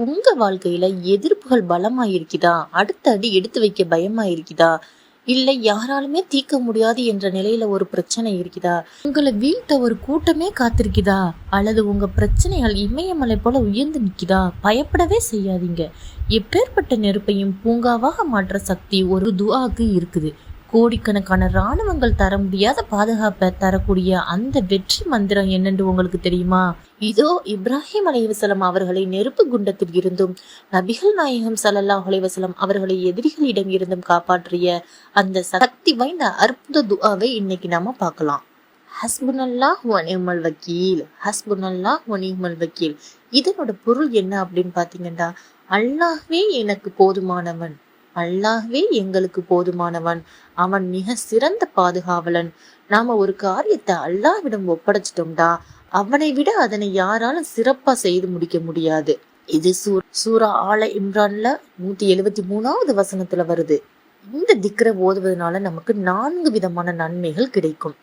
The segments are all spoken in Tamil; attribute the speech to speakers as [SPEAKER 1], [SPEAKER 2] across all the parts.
[SPEAKER 1] உங்க வாழ்க்கையில எதிர்ப்புகள் பலமா இருக்குதா? அடுத்த அடி எடுத்து வைக்க பயமா இருக்குதா? இல்ல யாராலுமே தீர்க்க முடியாது என்ற நிலையில ஒரு பிரச்சனை இருக்குதா? உங்களை வீழ்த்த ஒரு கூட்டமே காத்திருக்குதா? அல்லது உங்க பிரச்சனைகள் இமயமலை போல உயர்ந்து நிக்குதா? பயப்படவே செய்யாதீங்க. எப்பேற்பட்ட நெருப்பையும் பூங்காவாக மாற்ற சக்தி ஒரு துஆக்கு இருக்குது. கோடிக்கணக்கான இராணுவங்கள் தர முடியாத பாதுகாப்பை தரக்கூடிய அந்த வெற்றி மந்திரம் என்னென்று உங்களுக்கு தெரியுமா? இதோ இப்ராஹிம் அலைஹிவஸல்லம் அவர்களை நெருப்பு குண்டத்தில் இருந்தும் நபிகள் நாயகம் ஸல்லல்லாஹு அலைஹி வஸல்லம் அவர்களை எதிரிகளிடம் இருந்தும் காப்பாற்றிய அந்த சக்தி வாய்ந்த அற்புத துஆவை இன்னைக்கு நாம பார்க்கலாம். ஹஸ்புனல்லாஹ் வ நிஅமல் வக்கீல், ஹஸ்புனல்லாஹ் வ நிஅமல் வக்கீல். இதனோட பொருள் என்ன அப்படின்னு பாத்தீங்கன்னா, அல்லாஹ்வே எனக்கு போதுமானவன், அல்லாஹ்வே எங்களுக்கு போதுமானவன், அவன் மிக சிறந்த பாதுகாவலன். நாம ஒரு காரியத்தை அல்லாஹ்விடம் ஒப்படைச்சிட்டோம்டா, அவனை விட அதனை யாராலும் சிறப்பா செய்து முடிக்க முடியாது. இது சூரா ஆல இம்ரான்ல 173வது வசனத்துல வருது. இந்த திக்ர ஓதுவதனால நமக்கு 4 விதமான நன்மைகள் கிடைக்கும்.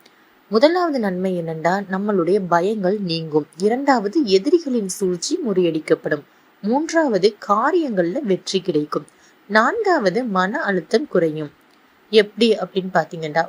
[SPEAKER 1] முதலாவது நன்மை என்னண்டா, நம்மளுடைய பயங்கள் நீங்கும். இரண்டாவது, எதிரிகளின் சூழ்ச்சி முறியடிக்கப்படும். மூன்றாவது, காரியங்கள்ல வெற்றி கிடைக்கும். நான்காவது, மன அழுத்தம் குறையும். எப்படி அப்படின்னு பாத்தீங்கன்னா,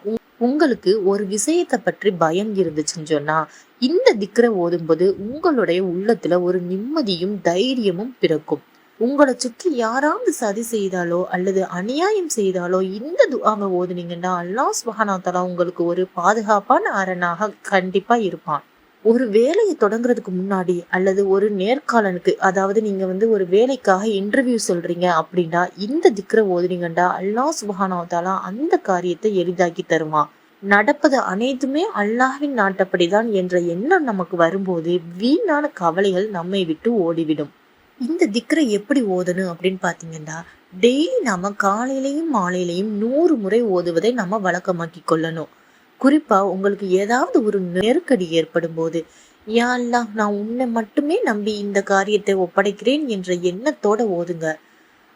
[SPEAKER 1] உங்களுக்கு ஒரு விஷயத்தை பற்றி பயம் இருந்துச்சுன்னு சொன்னா இந்த திக்ர ஓதும்போது உங்களுடைய உள்ளத்துல ஒரு நிம்மதியும் தைரியமும் பிறக்கும். உங்களை சுற்றி யாராவது சதி செய்தாலோ அல்லது அநியாயம் செய்தாலோ இந்த துஆவை ஓதுனீங்கன்னா அல்லாஹ் சுப்ஹானஹு வ தஆலா உங்களுக்கு ஒரு பாதுகாப்பான அரணாக கண்டிப்பா இருப்பான். ஒரு வேலையை தொடங்குறதுக்கு முன்னாடி அல்லது ஒரு நேர்காணலுக்கு, அதாவது நீங்க ஒரு வேலைக்காக இன்டர்வியூ சொல்றீங்க அப்படின்னா இந்த திக்ர ஓதுனீங்கன்னா அல்லாஹ் சுப்ஹானஹு வ தஆலா அந்த காரியத்தை எளிதாக்கி தருவான். நடப்பது அனைத்துமே அல்லாஹ்வின் நாட்டப்படிதான் என்ற எண்ணம் நமக்கு வரும்போது வீணான கவலைகள் நம்மை விட்டு ஓடிவிடும். இந்த திக்ரை எப்படி ஓதணும் அப்படின்னு பாத்தீங்கன்னா, டெய்லி நாம காலையிலையும் மாலையிலையும் 100 முறை ஓதுவதை நம்ம வழக்கமாக்கி கொள்ளணும். குறிப்பா உங்களுக்கு ஏதாவது ஒரு நெருக்கடி ஏற்படும் போது, யா அல்லாஹ், நான் உன்னை மட்டுமே நம்பி இந்த காரியத்தை ஒப்படைக்கிறேன் என்ற எண்ணத்தோட ஓதுங்க.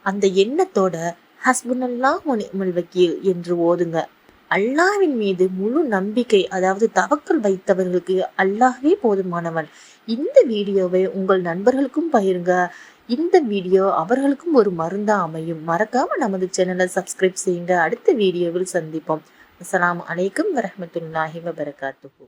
[SPEAKER 1] அந்த எண்ணத்தோட ஹஸ்புனல்லாஹ் வ நிஅமல் வக்கீல் என்று ஓதுங்க. அல்லாஹ்வின் மீது முழு நம்பிக்கை, அதாவது தவக்கல் வைத்தவர்களுக்கு அல்லாஹ்வே போதுமானவன். இந்த வீடியோவை உங்கள் நண்பர்களுக்கும் பகிருங்க. இந்த வீடியோ அவர்களுக்கும் ஒரு மருந்தா அமையும். மறக்காம நமது சேனலை சப்ஸ்கிரைப் செய்யுங்க. அடுத்த வீடியோவில் சந்திப்போம். அஸ்ஸலாமு அலைக்கும் வரஹ்மத்துல்லாஹி வபரகாத்துஹு.